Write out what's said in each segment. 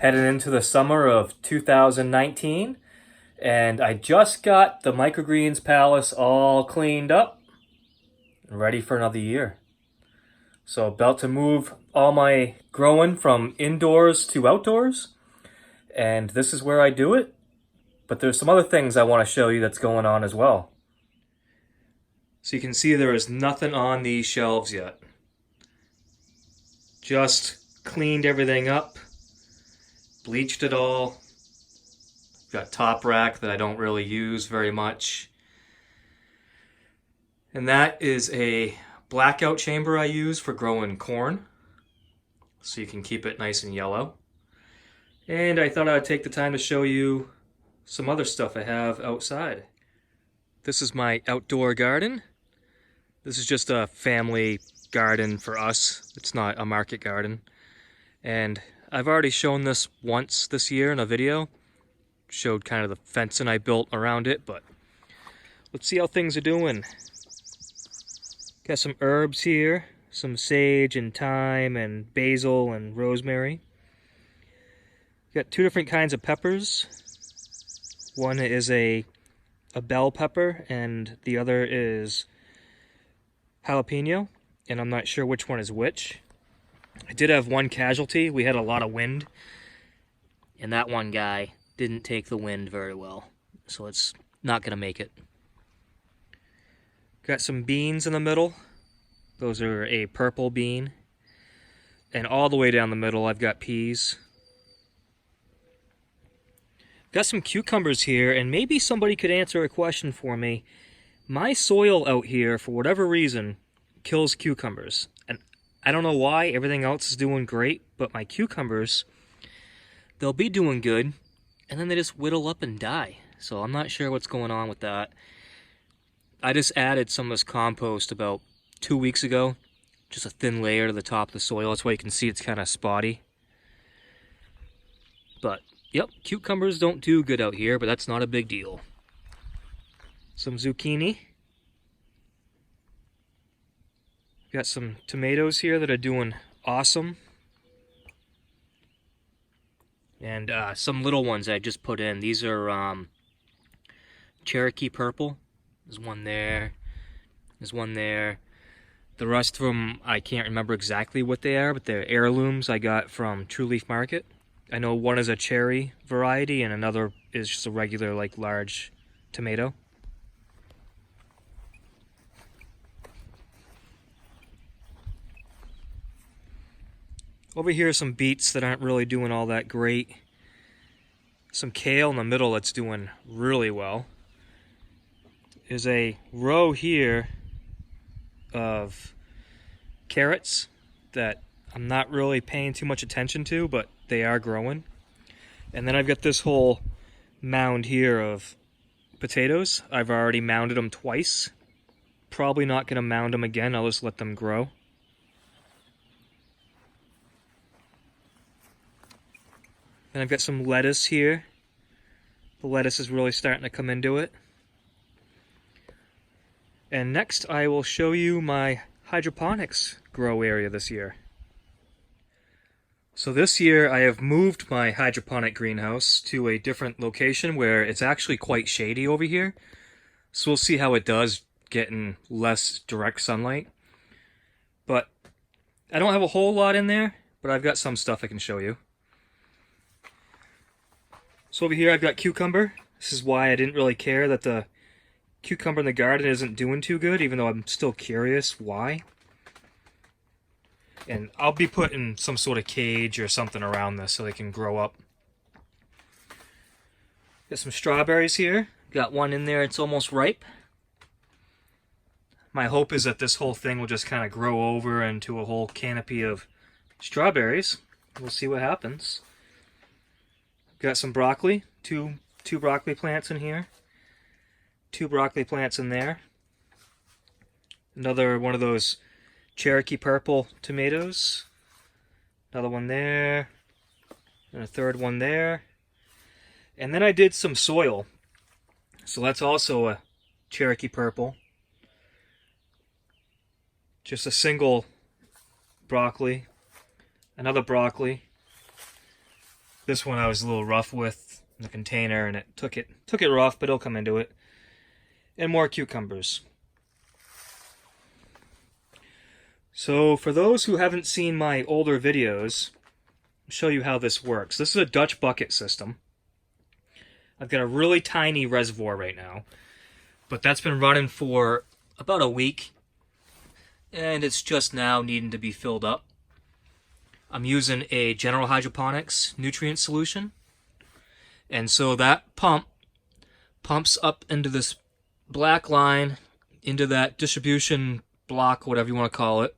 heading into the summer of 2019, and I just got the Microgreens Palace all cleaned up and ready for another year. So about to move all my growing from indoors to outdoors, and this is where I do it. But there's some other things I want to show you that's going on as well. So you can see there is nothing on these shelves yet. Just cleaned everything up, bleached it all. Got top rack that I don't really use very much. And that is a blackout chamber I use for growing corn, so you can keep it nice and yellow. And I thought I'd take the time to show you some other stuff I have outside. This is my outdoor garden. This is just a family garden for us. It's not a market garden. And I've already shown this once this year in a video. Showed kind of the fencing I built around it, but let's see how things are doing. Got some herbs here, some sage and thyme and basil and rosemary. Got two different kinds of peppers. One is a bell pepper and the other is jalapeno, and I'm not sure which one is which. I did have one casualty. We had a lot of wind, and that one guy didn't take the wind very well, so it's not gonna make it. Got some beans in the middle. Those are a purple bean. And all the way down the middle I've got peas. Got some cucumbers here, and maybe somebody could answer a question for me. My soil out here, for whatever reason, kills cucumbers. And I don't know why. Everything else is doing great, but my cucumbers, they'll be doing good, and then they just whittle up and die. So I'm not sure what's going on with that. I just added some of this compost about 2 weeks ago. Just a thin layer to the top of the soil. That's why you can see it's kind of spotty. But, yep, cucumbers don't do good out here, but that's not a big deal. Some zucchini. Got some tomatoes here that are doing awesome. And some little ones I just put in. These are Cherokee purple. There's one there. There's one there. The rest of them, I can't remember exactly what they are, but they're heirlooms I got from True Leaf Market. I know one is a cherry variety and another is just a regular, like, large tomato. Over here are some beets that aren't really doing all that great. Some kale in the middle that's doing really well. There's a row here of carrots that I'm not really paying too much attention to, but they are growing. And then I've got this whole mound here of potatoes. I've already mounded them twice. Probably not going to mound them again. I'll just let them grow. Then I've got some lettuce here. The lettuce is really starting to come into it. And next I will show you my hydroponics grow area this year. So this year I have moved my hydroponic greenhouse to a different location where it's actually quite shady over here. So we'll see how it does getting less direct sunlight. But I don't have a whole lot in there, but I've got some stuff I can show you. So over here I've got cucumber. This is why I didn't really care that the cucumber in the garden isn't doing too good, even though I'm still curious why. And I'll be putting some sort of cage or something around this so they can grow up. Got some strawberries here. Got one in there, it's almost ripe. My hope is that this whole thing will just kind of grow over into a whole canopy of strawberries. We'll see what happens. Got some broccoli, two broccoli plants in here. 2 broccoli plants in there. Another one of those Cherokee purple tomatoes. Another one there. And a third one there. And then I did some soil. So that's also a Cherokee purple. Just a single broccoli. Another broccoli. This one I was a little rough with in the container, and it took it rough, but it'll come into it. And more cucumbers. So for those who haven't seen my older videos, I'll show you how this works. This is a Dutch bucket system. I've got a really tiny reservoir right now, but that's been running for about a week, and it's just now needing to be filled up. I'm using a General Hydroponics nutrient solution, and so that pumps up into this black line, into that distribution block, whatever you want to call it,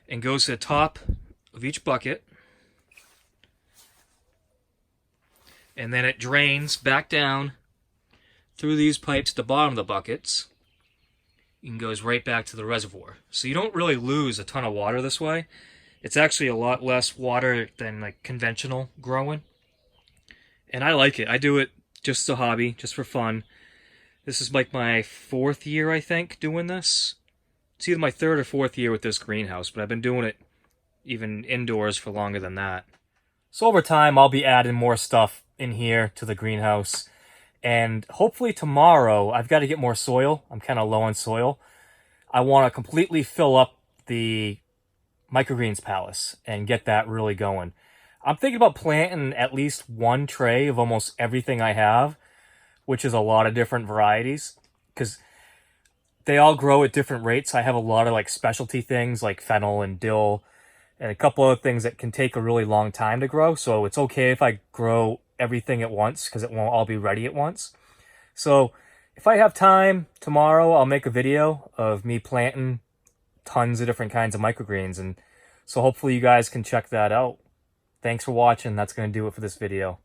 and goes to the top of each bucket, and then it drains back down through these pipes at the bottom of the buckets and goes right back to the reservoir. So you don't really lose a ton of water this way. It's actually a lot less water than like conventional growing. And I like it. I do it just as a hobby, just for fun. This is like my 4th year, I think, doing this. It's either my 3rd or 4th year with this greenhouse, but I've been doing it even indoors for longer than that. So over time, I'll be adding more stuff in here to the greenhouse. And hopefully tomorrow, I've got to get more soil. I'm kind of low on soil. I want to completely fill up the Microgreens palace and get that really going. I'm thinking about planting at least 1 tray of almost everything I have, which is a lot of different varieties, because they all grow at different rates. I have a lot of like specialty things like fennel and dill and a couple other things that can take a really long time to grow. So it's okay if I grow everything at once because it won't all be ready at once. So if I have time tomorrow, I'll make a video of me planting tons of different kinds of microgreens, and so hopefully you guys can check that out. Thanks for watching. That's going to do it for this video.